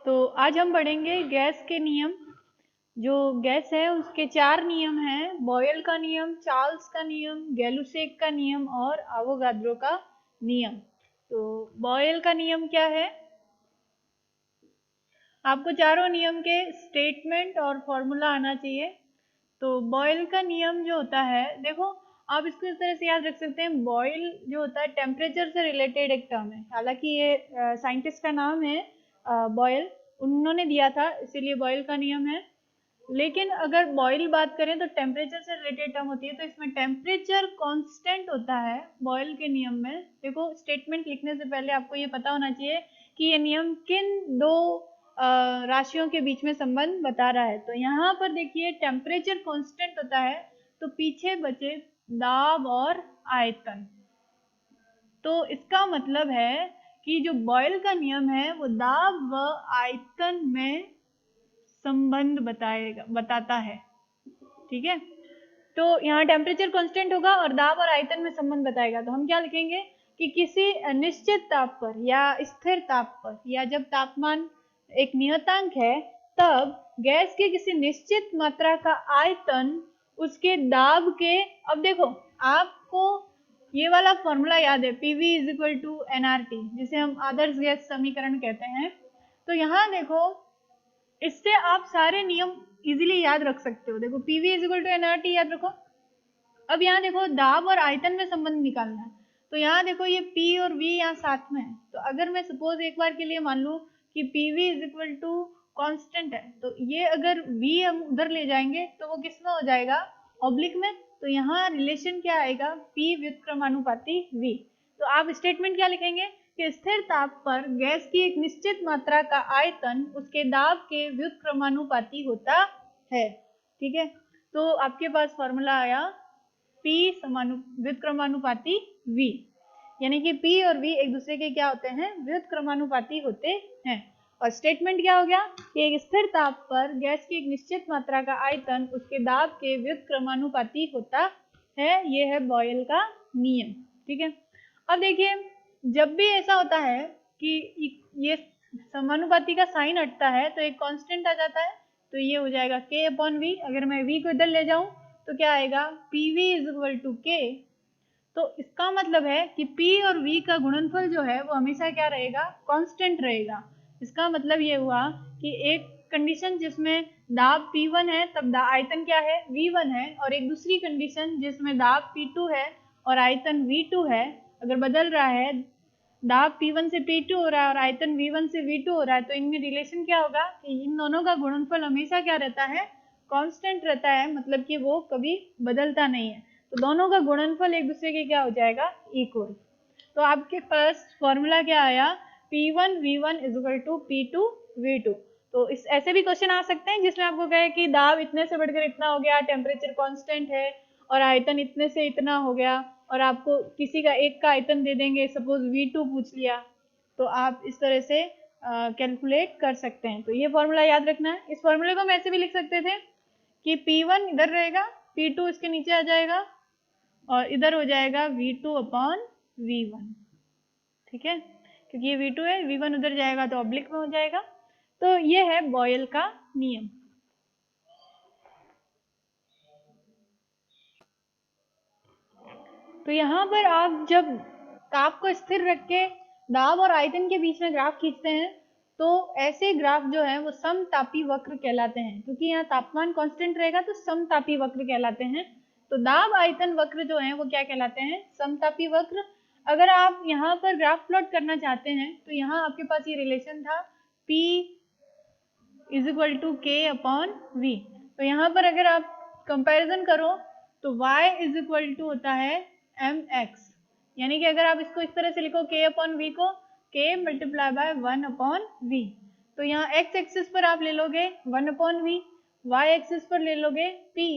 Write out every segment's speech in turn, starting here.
तो आज हम पढ़ेंगे गैस के नियम। जो गैस है उसके 4 नियम हैं, बॉयल का नियम, चार्ल्स का नियम, गैलुसेक का नियम और एवोगाड्रो का नियम। तो बॉयल का नियम क्या है? आपको चारों नियम के स्टेटमेंट और फॉर्मूला आना चाहिए। तो बॉयल का नियम जो होता है, देखो आप इसको इस तरह से याद रख सकते हैं, बॉयल जो होता है टेम्परेचर से रिलेटेड एक टर्म है। हालांकि ये साइंटिस्ट का नाम है बॉयल, उन्होंने दिया था, इसीलिए बॉयल का नियम है। लेकिन अगर बॉयल बात करें तो टेम्परेचर से रिलेटेड टर्म होती है, तो इसमें टेम्परेचर कांस्टेंट होता है बॉयल के नियम में। देखो स्टेटमेंट लिखने से पहले आपको ये पता होना चाहिए कि ये नियम किन दो राशियों के बीच में संबंध बता रहा है। तो यहाँ पर देखिए टेम्परेचर कांस्टेंट होता है, तो पीछे बचे दाब और आयतन। तो इसका मतलब है कि जो बॉयल का नियम है वो दाब व आयतन में संबंध बताता है। ठीक है, तो यहाँ टेम्परेचर कांस्टेंट होगा और दाब और आयतन में संबंध बताएगा। तो हम क्या लिखेंगे कि किसी निश्चित ताप पर या स्थिर ताप पर, या जब तापमान एक नियतांक है, तब गैस के किसी निश्चित मात्रा का आयतन उसके दाब के, अब देखो आपको ये वाला फॉर्मूला याद है, PV is equal to NRT, जिसे हम आदर्श गैस समीकरण कहते हैं। तो यहाँ देखो इससे आप सारे नियम इजीली याद रख सकते हो। देखो PV is equal to NRT याद रखो। अब यहाँ देखो दाब और आयतन में संबंध निकालना है, तो यहाँ देखो ये P और V यहाँ साथ में है। तो अगर मैं सपोज एक बार के लिए मान लूँ कि PV is equal to constant है, तो ये अगर V हम उधर ले जाएंगे तो वो किस में हो जाएगा, ऑब्लिक में। तो यहाँ रिलेशन क्या आएगा, P व्युत्क्रमानुपाती V। तो आप स्टेटमेंट क्या लिखेंगे कि स्थिर ताप पर गैस की एक निश्चित मात्रा का आयतन उसके दाब के व्युत्क्रमानुपाती होता है। ठीक है, तो आपके पास फॉर्मूला आया P व्युत्क्रमानुपाती V, यानी कि P और V एक दूसरे के क्या होते हैं, व्युत्क्रमानुपाती होते हैं। और स्टेटमेंट क्या हो गया कि एक स्थिर ताप पर गैस की एक निश्चित मात्रा का आयतन उसके दाब के व्युत्क्रमानुपाती होता है। ये है बॉयल का नियम। ठीक है, अब देखिए जब भी ऐसा होता है कि ये समानुपाती का साइन हटता है तो एक कांस्टेंट आ जाता है, तो ये हो जाएगा K/V। अगर मैं V को इधर ले जाऊं तो क्या आएगा, PV is equal to K। तो इसका मतलब है कि P और V का गुणनफल जो है वो हमेशा क्या रहेगा, कांस्टेंट रहेगा। इसका मतलब ये हुआ कि एक कंडीशन जिसमें दाब P1 है तब आयतन क्या है, V1 है, और एक दूसरी कंडीशन जिसमें दाब P2 है और आयतन V2 है, अगर बदल रहा है, दाब P1 से P2 हो रहा है और आयतन V1 से V2 हो रहा है, तो इनमें रिलेशन क्या होगा कि इन दोनों का गुणनफल हमेशा क्या रहता है, कांस्टेंट रहता है, मतलब कि वो कभी बदलता नहीं है। तो दोनों का गुणनफल एक दूसरे के क्या हो जाएगा, इक्वल। तो आपके पास फॉर्मूला क्या आया, P1V1 is equal to P2V2। तो इस ऐसे भी क्वेश्चन आ सकते हैं जिसमें आपको कहे कि दाब इतने से बढ़कर इतना हो गया, टेम्परेचर कांस्टेंट है और आयतन इतने से इतना हो गया, और आपको किसी का एक का आयतन दे देंगे, सपोज V2 पूछ लिया, तो आप इस तरह से कैलकुलेट कर सकते हैं। तो ये फॉर्मूला याद रखना है। इस फॉर्मूले को हम ऐसे भी लिख सकते थे कि P1 इधर रहेगा, P2 इसके नीचे आ जाएगा और इधर हो जाएगा V2/V1। ठीक है, क्योंकि ये V2 है, V1 उधर जाएगा तो ऑब्लिक में हो जाएगा। तो ये है बॉयल का नियम। तो यहाँ पर आप जब ताप को स्थिर रख के दाब और आयतन के बीच में ग्राफ खींचते हैं, तो ऐसे ग्राफ जो है वो समतापी वक्र कहलाते हैं, क्योंकि यहाँ तापमान कांस्टेंट रहेगा तो समतापी वक्र कहलाते हैं। तो दाब आयतन वक्र जो है वो क्या कहलाते हैं, समतापी वक्र। अगर आप यहाँ पर ग्राफ प्लॉट करना चाहते हैं तो यहाँ आपके पास ये रिलेशन था P is equal to K/V। तो यहाँ पर अगर आप कंपैरिजन करो तो y इज इक्वल टू होता है mx, यानी कि अगर आप इसको इस तरह से लिखो K/V को, K मल्टीप्लाई बाय 1/V। तो यहाँ x एक्सिस पर आप ले लोगे 1/V, y एक्सिस पर ले लोगे P।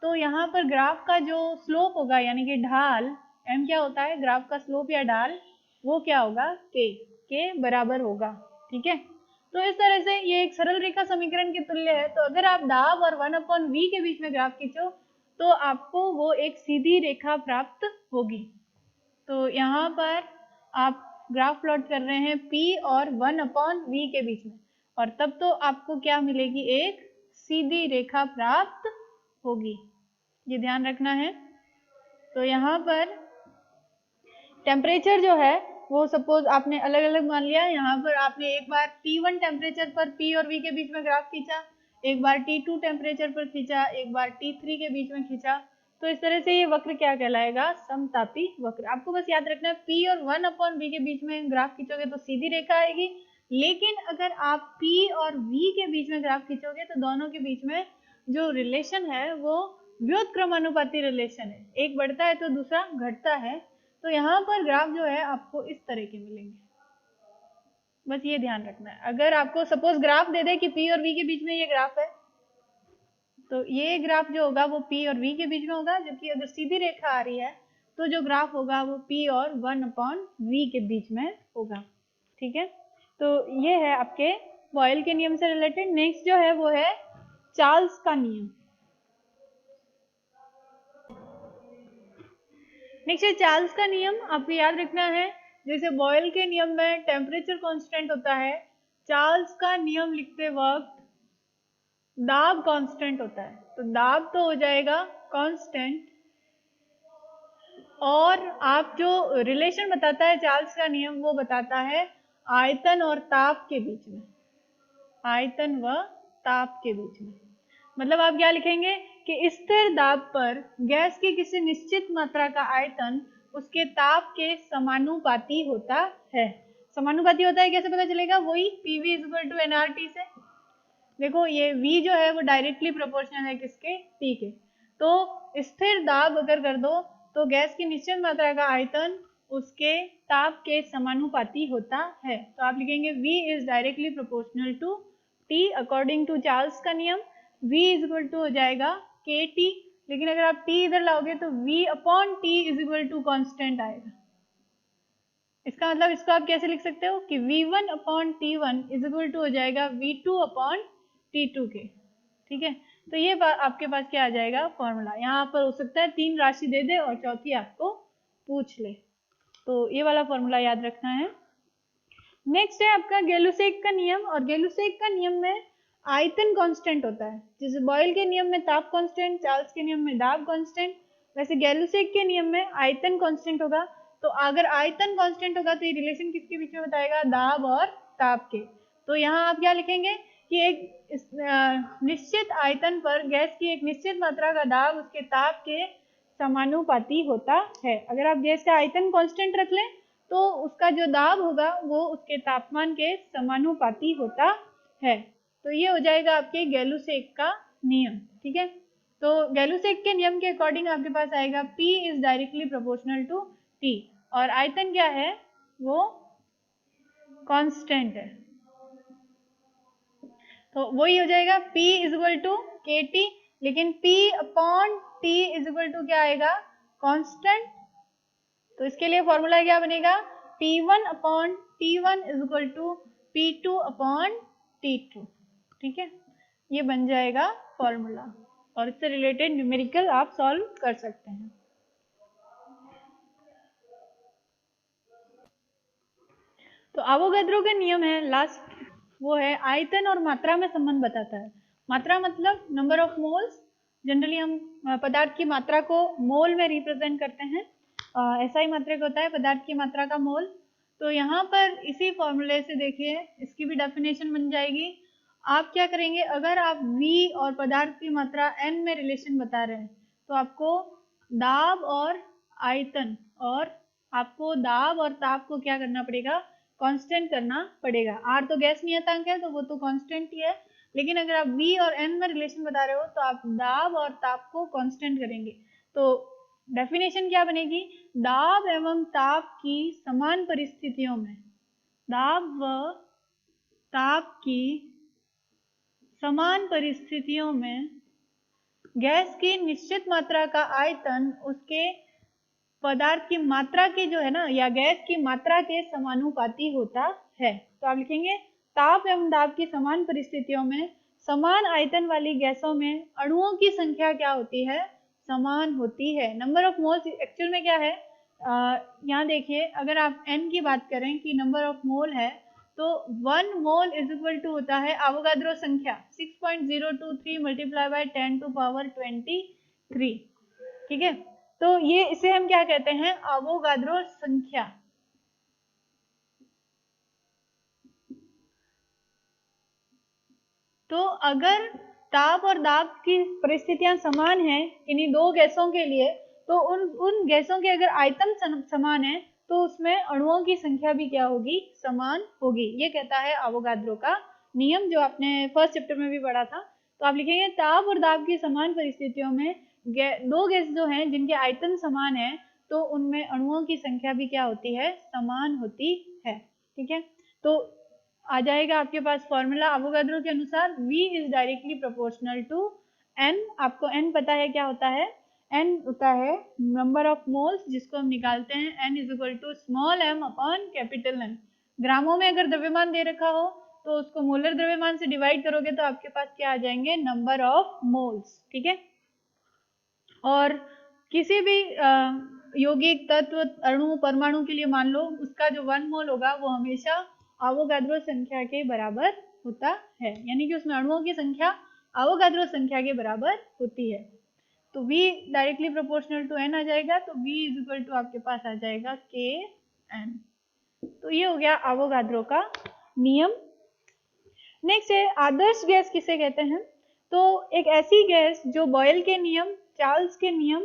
तो यहाँ पर ग्राफ का जो स्लोप होगा, यानी कि ढाल, m क्या होता है, ग्राफ का स्लोप या ढाल, वो क्या होगा, k बराबर होगा। ठीक है, तो इस तरह से ये एक सरल रेखा समीकरण के तुल्य है। तो अगर आप दाब और 1/V के बीच में ग्राफ खींचो तो आपको वो एक सीधी रेखा प्राप्त होगी। तो यहाँ पर आप ग्राफ प्लॉट कर रहे हैं P और 1/V के बीच में। और तब तो आपको क्या मिलेगी, एक सीधी रेखा प्राप्त होगी। ये ध्यान रखना है। तो यहाँ पर टेम्परेचर जो है वो सपोज आपने अलग अलग मान लिया। यहाँ पर आपने एक बार T1 टेम्परेचर पर P और V के बीच में ग्राफ खींचा, एक बार T2 टेम्परेचर पर खींचा, एक बार T3 के बीच में खींचा। तो इस तरह से ये वक्र क्या कहलाएगा, समतापी वक्र। आपको बस याद रखना है P और 1/V के बीच में ग्राफ खींचोगे तो सीधी रेखा आएगी, लेकिन अगर आप P और V के बीच में ग्राफ खींचोगे तो दोनों के बीच में जो रिलेशन है वो व्युत्क्रमानुपाती रिलेशन है, एक बढ़ता है तो दूसरा घटता है। तो यहाँ पर ग्राफ जो है आपको इस तरह के मिलेंगे, बस ये ध्यान रखना है। अगर आपको सपोज ग्राफ दे दे कि P और V के बीच में ये ग्राफ है, तो ये ग्राफ जो होगा वो P और V के बीच में होगा, जबकि अगर सीधी रेखा आ रही है तो जो ग्राफ होगा वो P और 1/V के बीच में होगा। ठीक है, तो ये है आपके बॉयल के नियम से रिलेटेड। नेक्स्ट जो है वो है चार्ल्स का नियम। नेक्स्ट है चार्ल्स का नियम। आपको याद रखना है, जैसे बॉयल के नियम में टेम्परेचर कांस्टेंट होता है, चार्ल्स का नियम लिखते वक्त दाब कांस्टेंट होता है। तो दाब तो हो जाएगा कांस्टेंट, और आप जो रिलेशन बताता है चार्ल्स का नियम वो बताता है आयतन और ताप के बीच में, आयतन व ताप के बीच में। मतलब आप क्या लिखेंगे कि स्थिर दाब पर गैस की किसी निश्चित मात्रा का आयतन उसके ताप के समानुपाती होता है। समानुपाती होता है कैसे पता चलेगा, वही PV = nRT से। देखो ये V जो है वो डायरेक्टली प्रोपोर्शनल है किसके, T के। तो स्थिर दाब अगर कर दो तो गैस की निश्चित मात्रा का आयतन उसके ताप के समानुपाती होता है। तो आप लिखेंगे V is directly proportional to T according to Charles का नियम। V = हो जाएगा KT, लेकिन अगर आप T इधर लाओगे तो V/T = कांस्टेंट आएगा। इसका मतलब इसको आप कैसे लिख सकते हो कि V1/T1 = हो जाएगा V2/T2 के। ठीक है, तो ये आपके पास क्या आ जाएगा, फॉर्मूला। यहाँ पर हो सकता है 3 राशि दे दे और चौथी आपको पूछ ले, तो ये वाला फॉर्मूला याद रखना है। नेक्स्ट है आपका गैलुसेक का नियम, और गैलुसेक का नियम में आयतन कांस्टेंट होता है। जैसे बॉयल के नियम में ताप कांस्टेंट, चार्ल्स के नियम में दाब कांस्टेंट, वैसे गैलुसेक के नियम में आयतन कांस्टेंट होगा। तो अगर आयतन कांस्टेंट होगा तो ये रिलेशन किसके बीच में बताएगा, दाब और ताप के। तो यहाँ आप क्या लिखेंगे कि एक निश्चित आयतन पर गैस की एक निश्चित मात्रा का दाब उसके ताप के समानुपाती होता है। अगर आप गैस का आयतन कांस्टेंट रख लें तो उसका जो दाब होगा वो उसके तापमान के समानुपाती होता है। तो ये हो जाएगा आपके गैलुसेक का नियम। ठीक है, तो गैलुसेक के नियम के अकॉर्डिंग आपके पास आएगा P is directly proportional to T, और आयतन क्या है, वो कांस्टेंट है। तो वही हो जाएगा P = KT, लेकिन P/T = क्या आएगा, कांस्टेंट। तो इसके लिए फॉर्मूला क्या बनेगा, P1/T1 = P2/T2। ठीक है, ये बन जाएगा फॉर्मूला, और इससे रिलेटेड न्यूमेरिकल आप सॉल्व कर सकते हैं। तो अवोगाद्रो का नियम है लास्ट, वो है आयतन और मात्रा में संबंध बताता है। मात्रा मतलब नंबर ऑफ मोल्स। जनरली हम पदार्थ की मात्रा को मोल में रिप्रेजेंट करते हैं, ऐसा ही मात्रक होता है पदार्थ की मात्रा का मोल। तो यहाँ पर इसी फॉर्मूले से देखिए इसकी भी डेफिनेशन बन जाएगी। आप क्या करेंगे, अगर आप V और पदार्थ की मात्रा N में रिलेशन बता रहे हैं तो आपको दाब और आयतन और आपको दाब और ताप को क्या करना पड़ेगा, कांस्टेंट करना पड़ेगा। R तो गैस नियतांक है तो वो तो कांस्टेंट ही है, लेकिन अगर आप V और N में रिलेशन बता रहे हो तो आप दाब और ताप को कांस्टेंट करेंगे। तो डेफिनेशन क्या बनेगी, दाब एवं ताप की समान परिस्थितियों में, दाब व ताप की समान परिस्थितियों में गैस की निश्चित मात्रा का आयतन उसके पदार्थ की मात्रा के जो है ना, या गैस की मात्रा के समानुपाती होता है। तो आप लिखेंगे ताप एवं दाब की समान परिस्थितियों में समान आयतन वाली गैसों में अणुओं की संख्या क्या होती है, समान होती है। नंबर ऑफ मोल्स एक्चुअल में क्या है, यहाँ देखिए अगर आप N की बात करें कि नंबर ऑफ मोल है तो 1 मोल इज इक्वल टू होता है एवोगाद्रो संख्या 6.023 मल्टीप्लाई बाय 10 टू पावर 23। ठीक है, तो ये इसे हम क्या कहते हैं, एवोगाद्रो संख्या। तो अगर ताप और दाब की परिस्थितियां समान हैं इन्हीं दो गैसों के लिए, तो उन गैसों के अगर आयतन समान है तो उसमें अणुओं की संख्या भी क्या होगी, समान होगी। ये कहता है एवोगाद्रो का नियम, जो आपने फर्स्ट चैप्टर में भी पढ़ा था। तो आप लिखेंगे ताप और दाब की समान परिस्थितियों में दो गैस जो हैं जिनके आयतन समान है, तो उनमें अणुओं की संख्या भी क्या होती है, समान होती है। ठीक है, तो आ जाएगा आपके पास फॉर्मूला एवोगाद्रो के अनुसार V is directly proportional to N। आपको N पता है क्या होता है, N होता है नंबर ऑफ मोल्स, जिसको हम निकालते हैं N is equal to small m upon capital N। ग्रामों में अगर द्रव्यमान दे रखा हो तो उसको मोलर द्रव्यमान से डिवाइड करोगे तो आपके पास क्या आ जाएंगे, नंबर ऑफ मोल्स। ठीक है, और किसी भी यौगिक तत्व अणु परमाणु के लिए मान लो उसका जो 1 मोल होगा वो हमेशा एवोगाद्रो संख्या के बराबर होता है, यानी कि उसमें अणुओं की संख्या एवोगाद्रो संख्या के बराबर होती है। तो V directly proportional to N आ जाएगा, तो V इज इक्वल टू आपके पास आ जाएगा Kn। तो ये हो गया एवोगाद्रो का नियम। नेक्स्ट है आदर्श गैस किसे कहते हैं। तो एक ऐसी गैस जो बॉयल के नियम, चार्ल्स के नियम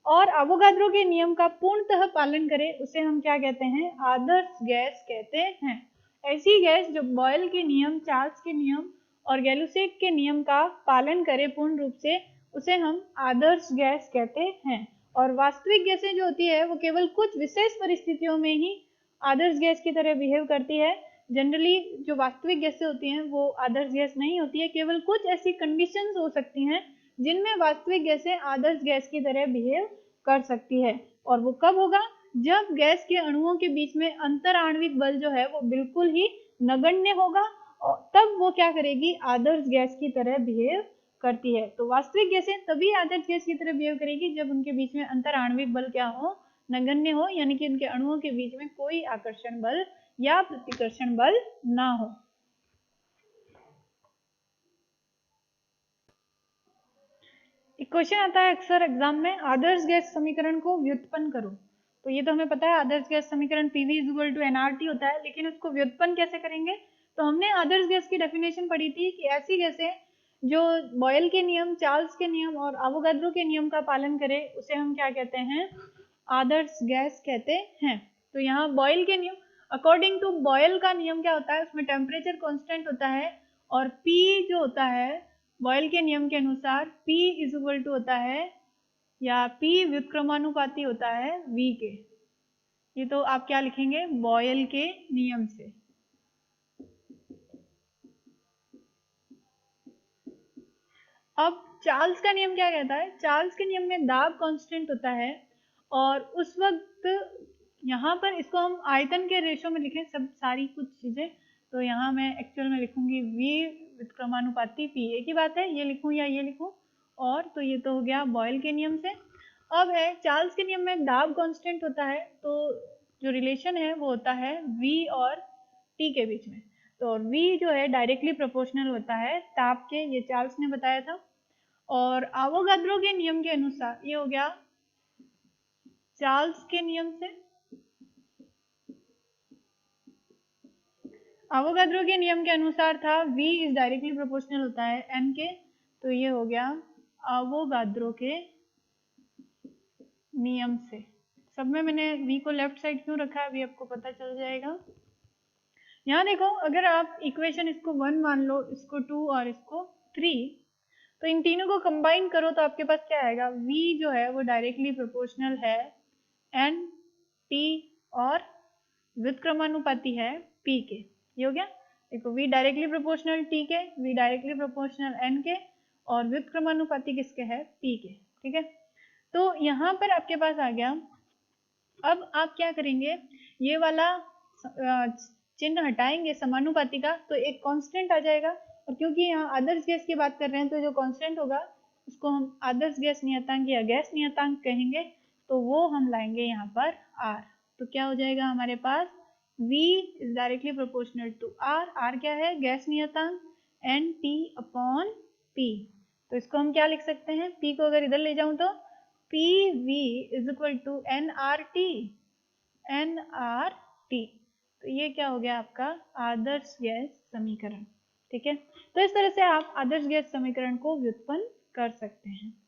और एवोगाद्रो के नियम का पूर्णतः पालन करे उसे हम क्या कहते हैं, आदर्श गैस कहते हैं। ऐसी गैस जो बॉयल के नियम, चार्ल्स के नियम और गैलुसेक के नियम का पालन करे पूर्ण रूप से, उसे हम आदर्श गैस कहते हैं। और वास्तविक गैसें जो होती है वो केवल कुछ विशेष परिस्थितियों में ही आदर्श गैस की तरह बिहेव करती है। जनरली जो वास्तविक गैसें होती हैं वो आदर्श गैस नहीं होती है, केवल कुछ ऐसी कंडीशंस हो सकती हैं जिनमें वास्तविक गैसें आदर्श गैस की तरह बिहेव कर सकती है। और वो कब होगा, जब गैस के अणुओं के बीच में अंतर आणविक बल जो है वो बिल्कुल ही नगण्य होगा, और तब वो क्या करेगी, आदर्श गैस की तरह बिहेव करती है। तो वास्तविक गैसें तभी आदर्श गैस की तरह बिहेव करेगी जब उनके बीच में अंतर आणविक बल क्या हो, नगण्य हो, यानी कि उनके अणुओं के बीच में कोई आकर्षण बल या प्रतिकर्षण बल ना हो। एक क्वेश्चन आता है अक्सर एग्जाम में, आदर्श गैस समीकरण को व्युत्पन्न करो। तो ये तो हमें पता है आदर्श गैस समीकरण PV इक्वल टू nRT होता है, लेकिन उसको व्युत्पन्न कैसे करेंगे। तो हमने आदर्श गैस की डेफिनेशन पढ़ी थी कि ऐसी गैसें जो बॉयल के नियम, चार्ल्स के नियम और एवोगाद्रो के नियम का पालन करे उसे हम क्या कहते हैं, आदर्श गैस कहते हैं। तो यहाँ बॉयल के नियम, अकॉर्डिंग टू बॉयल का नियम क्या होता है, उसमें टेम्परेचर कांस्टेंट होता है, और P जो होता है बॉयल के नियम के अनुसार P इज इक्वल टू होता है, या P व्युत्क्रमानुपाती होता है V के। ये तो आप क्या लिखेंगे, बॉयल के नियम से। अब चार्ल्स का नियम क्या कहता है, चार्ल्स के नियम में दाब कांस्टेंट होता है, और उस वक्त यहाँ पर इसको हम आयतन के रेशो में लिखें सब सारी कुछ चीजें, तो यहाँ मैं एक्चुअल में लिखूंगी V व्युत्क्रमानुपाती P, एक ही बात है, ये लिखूं या ये लिखूं। और तो ये तो हो गया बॉयल के नियम से। अब है चार्ल्स के नियम में दाब कांस्टेंट होता है, तो जो रिलेशन है वो होता है V और T के बीच में। तो V जो है डायरेक्टली प्रोपोर्शनल होता है ताप के, ये चार्ल्स ने बताया था। और एवोगाद्रो के नियम के अनुसार ये हो गया चार्ल्स के नियम से, एवोगाद्रो के नियम के अनुसार था V इज डायरेक्टली प्रोपोर्शनल होता है N के, तो ये हो गया एवोगाद्रो के नियम से। सब में मैंने V को लेफ्ट साइड क्यों रखा है अभी आपको पता चल जाएगा। यहाँ देखो, अगर आप इक्वेशन इसको 1 मान लो, इसको 2 और इसको 3, तो इन तीनों को कंबाइन करो तो आपके पास क्या आएगा, V जो है वो डायरेक्टली प्रोपोर्शनल है N, T और व्युत्क्रमानुपाती है P के। ये हो गया, देखो V डायरेक्टली प्रोपोर्शनल T के, V डायरेक्टली प्रोपोर्शनल N के, और व्युत्क्रमानुपाती किसके है, P के। ठीक है, तो यहाँ पर आपके पास आ गया। अब आप क्या करेंगे, ये वाला चिन्ह हटाएंगे समानुपाती का, तो एक कांस्टेंट आ जाएगा, और क्योंकि यहाँ आदर्श गैस की बात कर रहे हैं तो जो कांस्टेंट होगा उसको हम आदर्श गैस नियतांक या गैस नियतांक कहेंगे, तो वो हम लाएंगे यहाँ पर R। तो क्या हो जाएगा हमारे पास V is directly proportional to R। R क्या है? गैस नियतांक। NT upon P। तो इसको हम क्या लिख सकते हैं? P को अगर इधर ले जाऊं तो PV is equal to nRT। nRT। तो ये क्या हो गया आपका आदर्श गैस समीकरण। ठीक है, तो इस तरह से आप आदर्श गैस समीकरण को व्युत्पन्न कर सकते हैं।